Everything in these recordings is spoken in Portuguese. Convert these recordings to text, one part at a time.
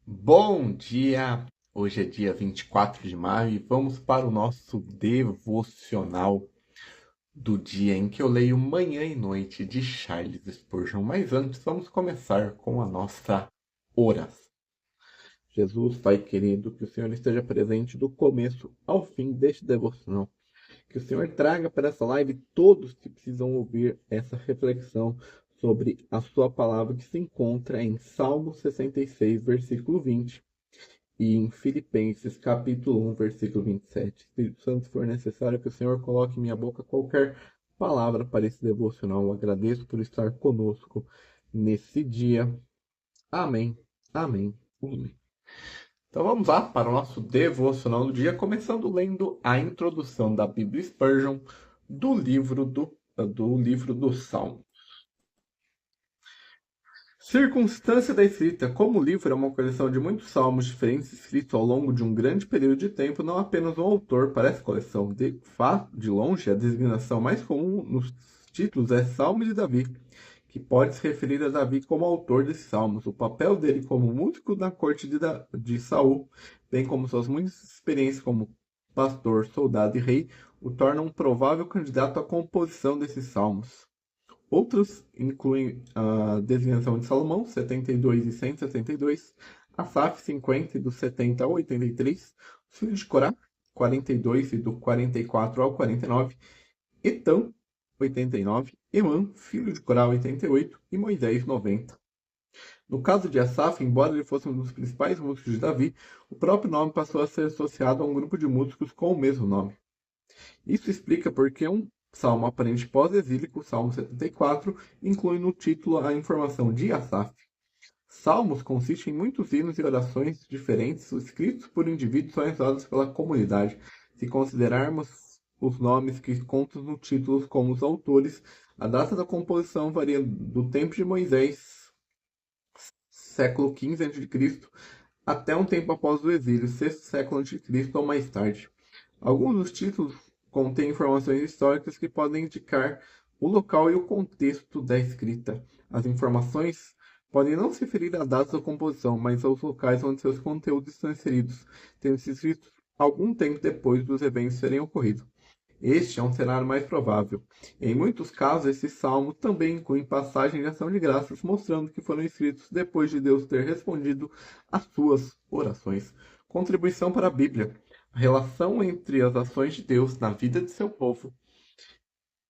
Bom dia! Hoje é dia 24 de maio e vamos para o nosso devocional do dia em que eu leio Manhã e Noite de Charles Spurgeon. Mas antes, vamos começar com a nossa oração. Jesus, Pai querido, que o Senhor esteja presente do começo ao fim deste devocional. Que o Senhor traga para essa live todos que precisam ouvir essa reflexão sobre a sua palavra que se encontra em Salmo 66, versículo 20. E em Filipenses, capítulo 1, versículo 27. Espírito Santo, se for necessário que o Senhor coloque em minha boca qualquer palavra para esse devocional, eu agradeço por estar conosco nesse dia. Amém, amém, amém. Então vamos lá para o nosso devocional do dia, começando lendo a introdução da Bíblia Spurgeon do livro do Salmo. Circunstância da escrita. Como o livro é uma coleção de muitos salmos diferentes escritos ao longo de um grande período de tempo, não apenas um autor para essa coleção. De fato, de longe, a designação mais comum nos títulos é Salmo de Davi, que pode se referir a Davi como autor desses salmos. O papel dele como músico na corte de Saul, bem como suas muitas experiências como pastor, soldado e rei, o tornam um provável candidato à composição desses salmos. Outros incluem a designação de Salomão, 72 e 172, Asaf, 50 e do 70 ao 83, os filhos de Corá, 42 e do 44 ao 49, Etã, 89, Emã, filho de Corá, 88 e Moisés, 90. No caso de Asaf, embora ele fosse um dos principais músicos de Davi, o próprio nome passou a ser associado a um grupo de músicos com o mesmo nome. Isso explica porque um salmo aparente pós-exílico, o Salmo 74, inclui no título a informação de Asaf. Salmos consistem em muitos hinos e orações diferentes escritos por indivíduos organizados pela comunidade. Se considerarmos os nomes que contam no título como os autores, a data da composição varia do tempo de Moisés, século XV a.C., até um tempo após o exílio, sexto século a.C. ou mais tarde. Alguns dos títulos contêm informações históricas que podem indicar o local e o contexto da escrita. As informações podem não se referir à data da composição, mas aos locais onde seus conteúdos estão inseridos, tendo sido escritos algum tempo depois dos eventos terem ocorrido. Este é um cenário mais provável. Em muitos casos, esse salmo também inclui passagens de ação de graças, mostrando que foram escritos depois de Deus ter respondido às suas orações. Contribuição para a Bíblia. A relação entre as ações de Deus na vida de seu povo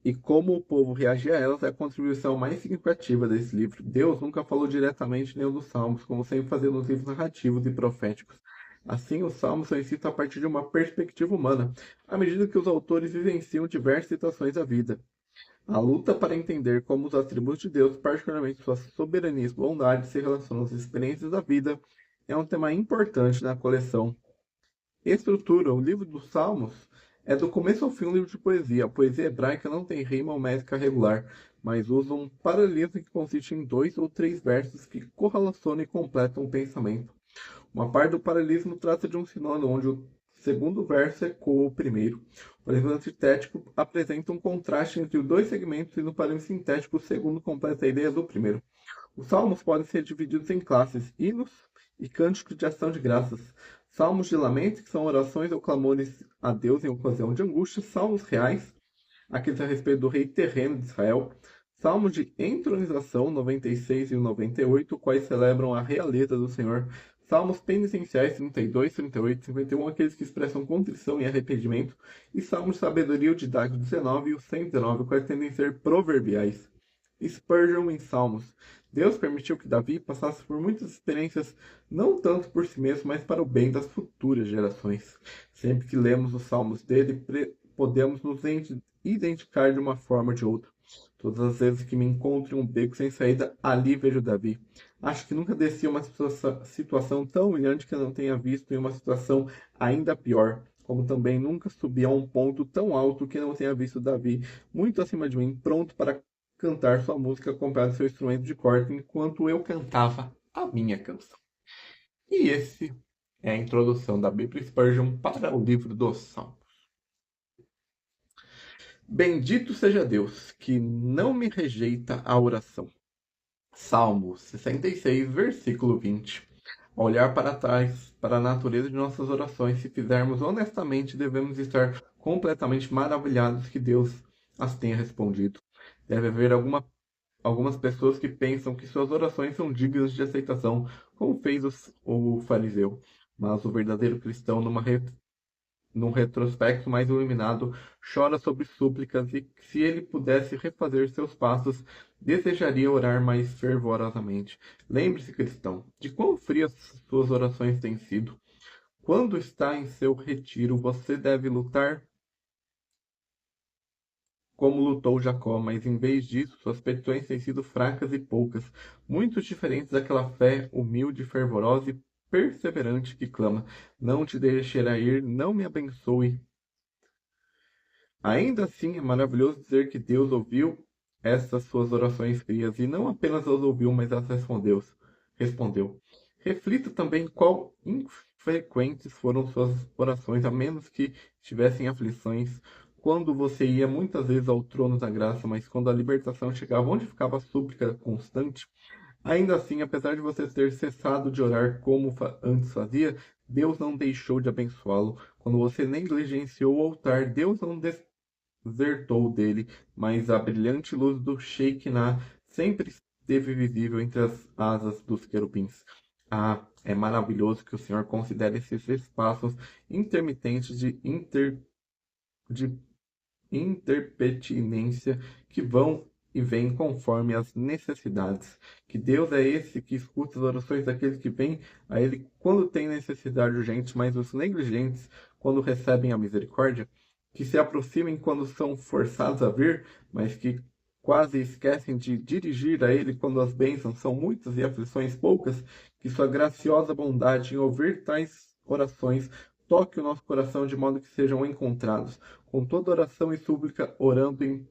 e como o povo reagia a elas é a contribuição mais significativa desse livro. Deus nunca falou diretamente em nenhum dos salmos, como sempre fazia nos livros narrativos e proféticos. Assim, os salmos são escritos a partir de uma perspectiva humana, à medida que os autores vivenciam diversas situações da vida. A luta para entender como os atributos de Deus, particularmente sua soberania e bondade, se relacionam às experiências da vida, é um tema importante na coleção. Estrutura: o livro dos Salmos é do começo ao fim um livro de poesia. A poesia hebraica não tem rima ou métrica regular, mas usa um paralelismo que consiste em 2 ou 3 versos que correlacionam e completam o pensamento. Uma parte do paralelismo trata de um sinônimo onde o segundo verso ecoa o primeiro. O paralelismo sintético apresenta um contraste entre os dois segmentos e no paralelismo sintético o segundo completa a ideia do primeiro. Os salmos podem ser divididos em classes: hinos e cânticos de ação de graças, salmos de lamento, que são orações ou clamores a Deus em ocasião de angústia, salmos reais, aqueles a respeito do rei terreno de Israel, salmos de entronização, 96 e 98, quais celebram a realeza do Senhor, salmos penitenciais, 32, 38 e 51, aqueles que expressam contrição e arrependimento, e salmos de sabedoria, o didático, 19 e o 119, quais tendem a ser proverbiais. Spurgeon em Salmos. Deus permitiu que Davi passasse por muitas experiências, não tanto por si mesmo, mas para o bem das futuras gerações. Sempre que lemos os salmos dele, podemos nos identificar de uma forma ou de outra. Todas as vezes que me encontro em um beco sem saída, ali vejo Davi. Acho que nunca desci uma situação tão humilhante que eu não tenha visto em uma situação ainda pior. Como também nunca subi a um ponto tão alto que não tenha visto Davi muito acima de mim, pronto para cantar sua música acompanhado de seu instrumento de corda enquanto eu cantava a minha canção. E esse é a introdução da Bíblia Spurgeon para o livro dos Salmos. Bendito seja Deus, que não me rejeita a oração. Salmo 66, versículo 20. Ao olhar para trás, para a natureza de nossas orações, se fizermos honestamente, devemos estar completamente maravilhados que Deus as tenha respondido. Deve haver algumas pessoas que pensam que suas orações são dignas de aceitação, como fez o fariseu. Mas o verdadeiro cristão, num retrospecto mais iluminado, chora sobre súplicas e, se ele pudesse refazer seus passos, desejaria orar mais fervorosamente. Lembre-se, cristão, de quão frias suas orações têm sido. Quando está em seu retiro, você deve lutar como lutou Jacó, mas em vez disso, suas petições têm sido fracas e poucas, muito diferentes daquela fé humilde, fervorosa e perseverante que clama: Não te deixarei ir, não me abençoe. Ainda assim, é maravilhoso dizer que Deus ouviu essas suas orações frias e não apenas as ouviu, mas as respondeu. Reflita também quão infrequentes foram suas orações, a menos que tivessem aflições, quando você ia muitas vezes ao trono da graça, mas quando a libertação chegava, onde ficava a súplica constante? Ainda assim, apesar de você ter cessado de orar como antes fazia, Deus não deixou de abençoá-lo. Quando você negligenciou o altar, Deus não desertou dele, mas a brilhante luz do Shekinah sempre esteve visível entre as asas dos querubins. Ah, é maravilhoso que o Senhor considere esses espaços intermitentes de interpetinência que vão e vêm conforme as necessidades. Que Deus é esse que escuta as orações daqueles que vêm a Ele quando têm necessidade urgente, mas os negligentes quando recebem a misericórdia. Que se aproximem quando são forçados a vir, mas que quase esquecem de dirigir a Ele quando as bênçãos são muitas e aflições poucas. Que sua graciosa bondade em ouvir tais orações toque o nosso coração de modo que sejam encontrados com toda oração e súplica, orando em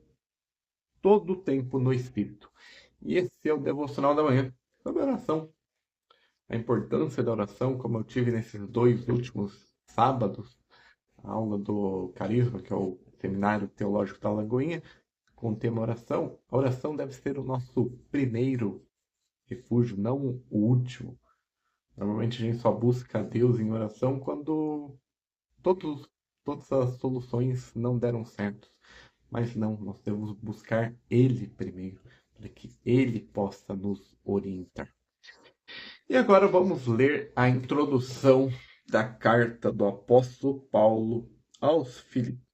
todo o tempo no Espírito. E esse é o devocional da manhã, sobre a oração. A importância da oração, como eu tive nesses 2 últimos sábados, a aula do Carisma, que é o Seminário Teológico da Lagoinha, com o tema oração. A oração deve ser o nosso primeiro refúgio, não o último. Normalmente a gente só busca a Deus em oração quando todos, todas as soluções não deram certo. Mas não, nós devemos buscar Ele primeiro, para que Ele possa nos orientar. E agora vamos ler a introdução da carta do apóstolo Paulo aos Filipenses.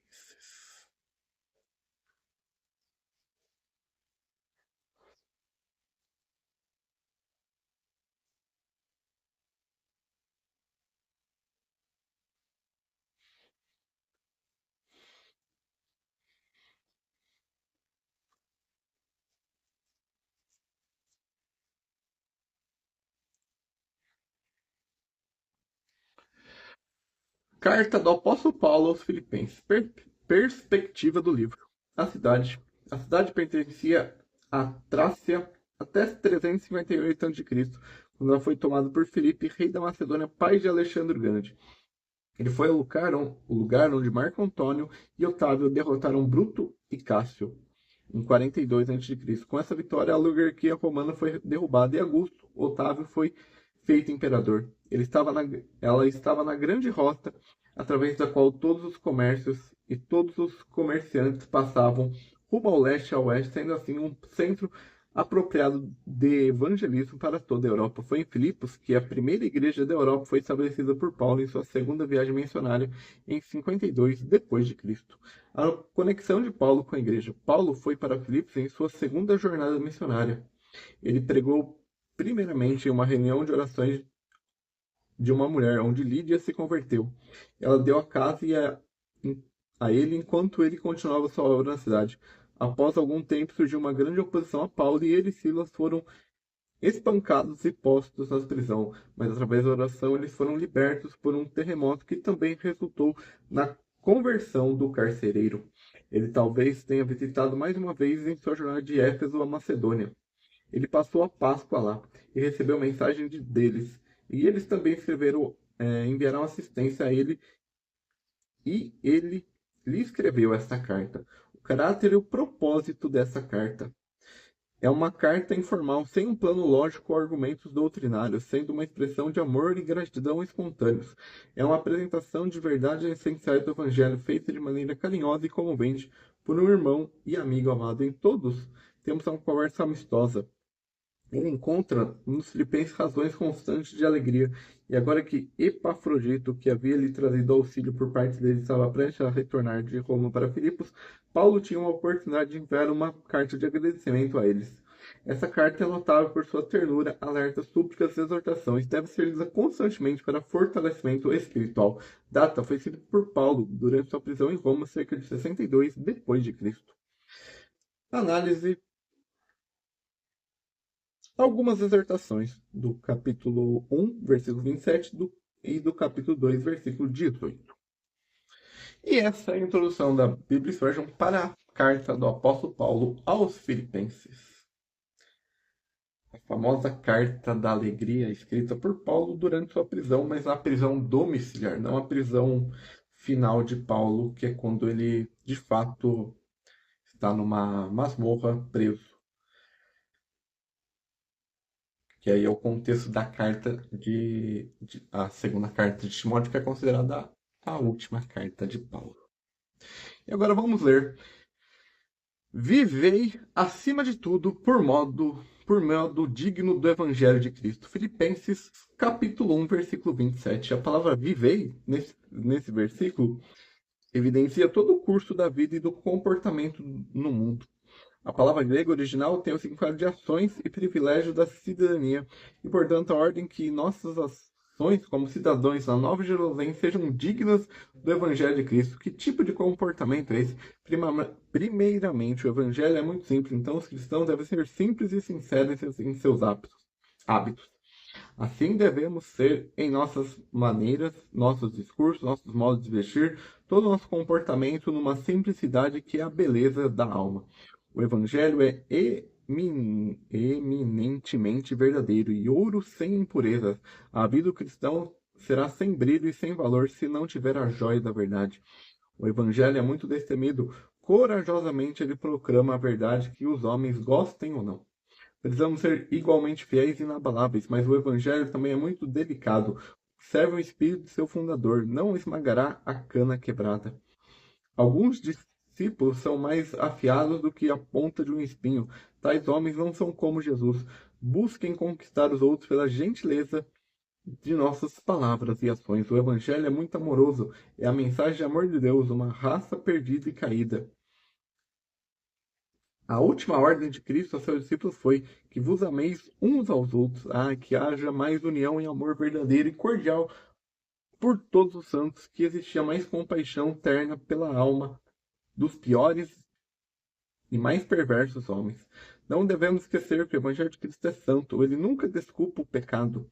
Carta do apóstolo Paulo aos Filipenses. Perspectiva do livro. A cidade. A cidade pertencia à Trácia até 358 a.C., quando ela foi tomada por Filipe, rei da Macedônia, pai de Alexandre o Grande. Ele foi ao lugar onde Marco Antônio e Otávio derrotaram Bruto e Cássio em 42 a.C. Com essa vitória, a oligarquia romana foi derrubada e Augusto Otávio foi feito imperador. Ela estava na grande rota, através da qual todos os comércios e todos os comerciantes passavam rumo ao leste e ao oeste, sendo assim um centro apropriado de evangelismo para toda a Europa. Foi em Filipos que a primeira igreja da Europa foi estabelecida por Paulo em sua segunda viagem missionária em 52 depois de Cristo. A conexão de Paulo com a igreja. Paulo foi para Filipos em sua segunda jornada missionária. Ele pregou primeiramente em uma reunião de orações de uma mulher, onde Lídia se converteu. Ela deu a casa a ele enquanto ele continuava sua obra na cidade. Após algum tempo surgiu uma grande oposição a Paulo e ele e Silas foram espancados e postos na prisão, mas através da oração eles foram libertos por um terremoto que também resultou na conversão do carcereiro. Ele talvez tenha visitado mais uma vez em sua jornada de Éfeso a Macedônia. Ele passou a Páscoa lá e recebeu mensagem deles. E eles também enviaram assistência a ele e ele lhe escreveu esta carta. O caráter e o propósito dessa carta. É uma carta informal, sem um plano lógico ou argumentos doutrinários, sendo uma expressão de amor e gratidão espontâneos. É uma apresentação de verdades essenciais do Evangelho, feita de maneira carinhosa e comovente por um irmão e amigo amado. Em todos temos uma conversa amistosa. Ele encontra nos filipenses razões constantes de alegria. E agora que Epafrodito, que havia lhe trazido auxílio por parte dele, estava prestes a retornar de Roma para Filipos, Paulo tinha uma oportunidade de enviar uma carta de agradecimento a eles. Essa carta é notável por sua ternura, alertas, súplicas e exortações. Deve ser lida constantemente para fortalecimento espiritual. Data foi escrita por Paulo durante sua prisão em Roma, cerca de 62 depois de Cristo. Análise. Algumas exortações do capítulo 1, versículo 27 e do capítulo 2, versículo 18. E essa é a introdução da Bíblia Spurgeon para a carta do apóstolo Paulo aos Filipenses. A famosa carta da alegria escrita por Paulo durante sua prisão, mas na prisão domiciliar, não a prisão final de Paulo, que é quando ele de fato está numa masmorra preso. Que aí é o contexto da carta a segunda carta de Timóteo, que é considerada a última carta de Paulo. E agora vamos ler. Vivei, acima de tudo, por modo digno do Evangelho de Cristo. Filipenses, capítulo 1, versículo 27. A palavra vivei, nesse versículo, evidencia todo o curso da vida e do comportamento no mundo. A palavra grega original tem o significado de ações e privilégios da cidadania, e, portanto, a ordem que nossas ações como cidadãos na Nova Jerusalém sejam dignas do Evangelho de Cristo. Que tipo de comportamento é esse? Primeiramente, o Evangelho é muito simples, então os cristãos devem ser simples e sinceros em seus hábitos. Assim devemos ser em nossas maneiras, nossos discursos, nossos modos de vestir, todo o nosso comportamento numa simplicidade que é a beleza da alma. O Evangelho é eminentemente verdadeiro e ouro sem impurezas. A vida do cristão será sem brilho e sem valor se não tiver a joia da verdade. O Evangelho é muito destemido. Corajosamente ele proclama a verdade, que os homens gostem ou não. Precisamos ser igualmente fiéis e inabaláveis, mas o Evangelho também é muito delicado. Serve o espírito de seu fundador, não esmagará a cana quebrada. Alguns discípulos são mais afiados do que a ponta de um espinho. Tais homens não são como Jesus. Busquem conquistar os outros pela gentileza de nossas palavras e ações. O Evangelho é muito amoroso. É a mensagem de amor de Deus, uma raça perdida e caída. A última ordem de Cristo a seus discípulos foi que vos ameis uns aos outros, que haja mais união e amor verdadeiro e cordial por todos os santos, que existia mais compaixão terna pela alma dos piores e mais perversos homens. Não devemos esquecer que o Evangelho de Cristo é santo, ele nunca desculpa o pecado,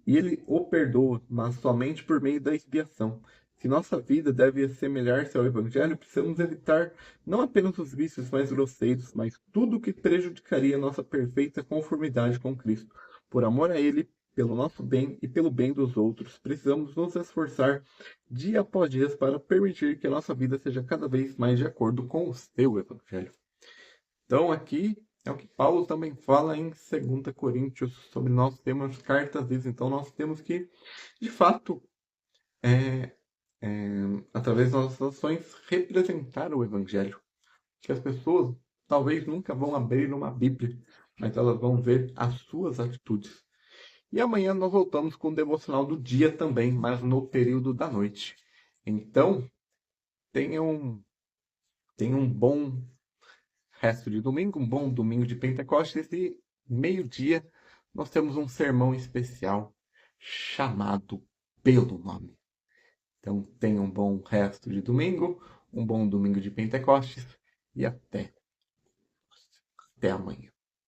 e ele o perdoa, mas somente por meio da expiação. Se nossa vida deve assemelhar-se ao Evangelho, precisamos evitar não apenas os vícios mais grosseiros, mas tudo o que prejudicaria nossa perfeita conformidade com Cristo. Por amor a Ele, pelo nosso bem e pelo bem dos outros, precisamos nos esforçar dia após dia para permitir que a nossa vida seja cada vez mais de acordo com o seu Evangelho. Então, aqui é o que Paulo também fala em 2 Coríntios sobre nós temos cartas, então nós temos que, de fato, através das nossas ações, representar o Evangelho. Que as pessoas talvez nunca vão abrir uma Bíblia, mas elas vão ver as suas atitudes. E amanhã nós voltamos com o devocional do dia também, mas no período da noite. Então, tenham um bom resto de domingo, um bom domingo de Pentecostes, e meio-dia nós temos um sermão especial chamado pelo nome. Então tenha um bom resto de domingo, um bom domingo de Pentecostes e até amanhã.